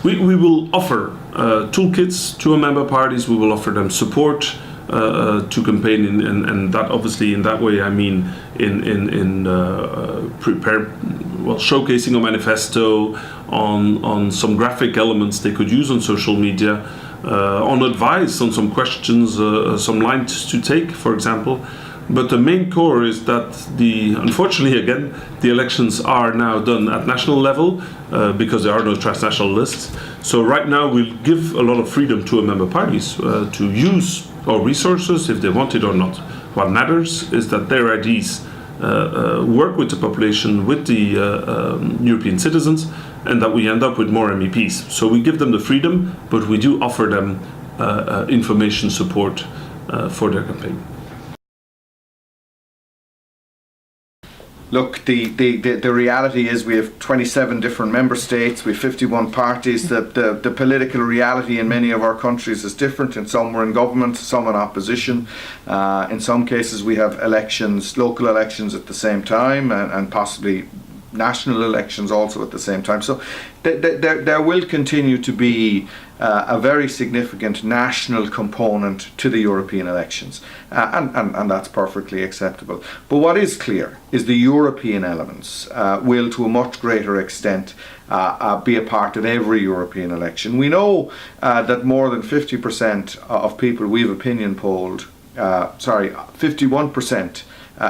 We will offer toolkits to our member parties. We will offer them support to campaign, and that obviously in that way I mean in showcasing a manifesto, on some graphic elements they could use on social media, on advice on some questions, some lines to take, for example. But the main core is that unfortunately again, the elections are now done at national level because there are no transnational lists. So right now we'll give a lot of freedom to our member parties to use our resources if they want it or not. What matters is that their IDs work with the population, with the European citizens, and that we end up with more MEPs. So we give them the freedom, but we do offer them information support for their campaign. Look, the reality is we have 27 different member states, we have 51 parties. The political reality in many of our countries is different. In some we're in government, some in opposition. In some cases we have elections, local elections at the same time, and possibly national elections also at the same time. So there will continue to be a very significant national component to the European elections, and that's perfectly acceptable. But what is clear is the European elements will to a much greater extent be a part of every European election. We know that more than 50% of people we've opinion polled, 51%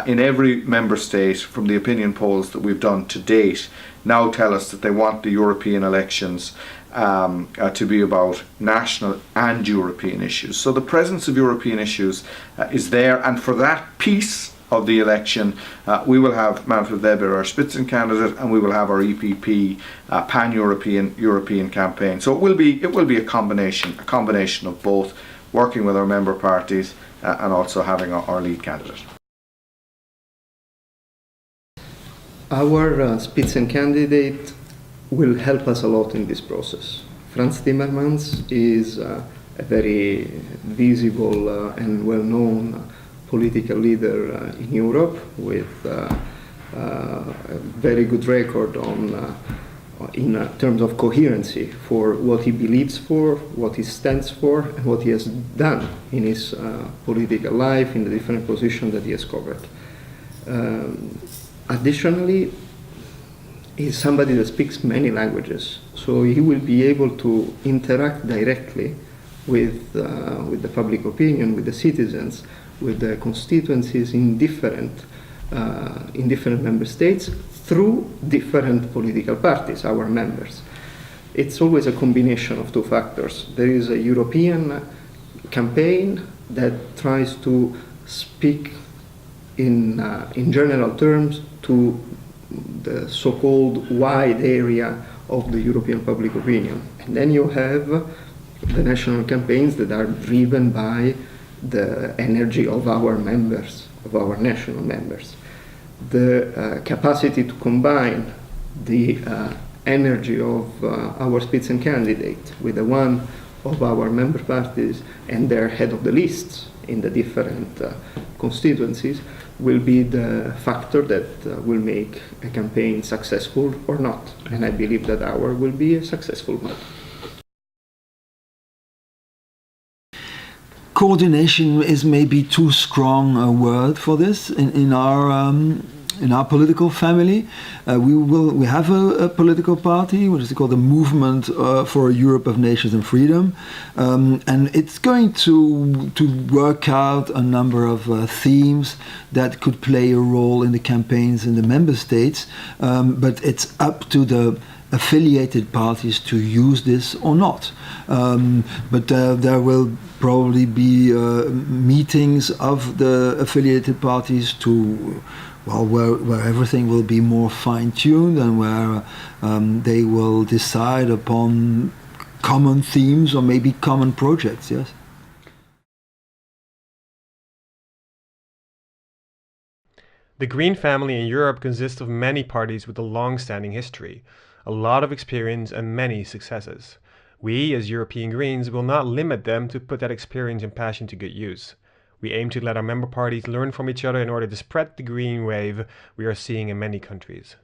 in every member state from the opinion polls that we've done to date now tell us that they want the European elections to be about national and European issues. So the presence of European issues is there, and for that piece of the election we will have Manfred Weber, our Spitzencandidate, and we will have our EPP pan-European campaign. So it will be a combination of both, working with our member parties and also having our lead candidate. Our Spitzencandidate will help us a lot in this process. Franz Timmermans is a very visible and well-known political leader in Europe with a very good record in terms of coherency for what he believes for, what he stands for, and what he has done in his political life in the different positions that he has covered. Additionally, he's somebody that speaks many languages, so he will be able to interact directly with the public opinion, with the citizens, with the constituencies in different member states through different political parties, our members. It's always a combination of two factors. There is a European campaign that tries to speak in general terms to the so-called wide area of the European public opinion. And then you have the national campaigns that are driven by the energy of our members, of our national members. The capacity to combine the energy of our Spitzencandidate with the one of our member parties and their head of the lists in the different constituencies will be the factor that will make a campaign successful or not. And I believe that our will be a successful one. Coordination is maybe too strong a word for this in our political family. We have a political party, which is called the Movement for a Europe of Nations and Freedom, and it's going to work out a number of themes that could play a role in the campaigns in the member states, but it's up to the affiliated parties to use this or not. But there will probably be meetings of the affiliated parties where everything will be more fine-tuned and where they will decide upon common themes or maybe common projects, yes? The Green family in Europe consists of many parties with a long-standing history, a lot of experience and many successes. We, as European Greens, will not limit them to put that experience and passion to good use. We aim to let our member parties learn from each other in order to spread the green wave we are seeing in many countries.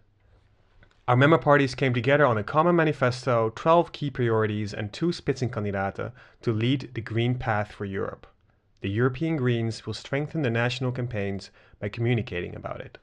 Our member parties came together on a common manifesto, 12 key priorities and 2 Spitzenkandidaten to lead the Green path for Europe. The European Greens will strengthen the national campaigns by communicating about it.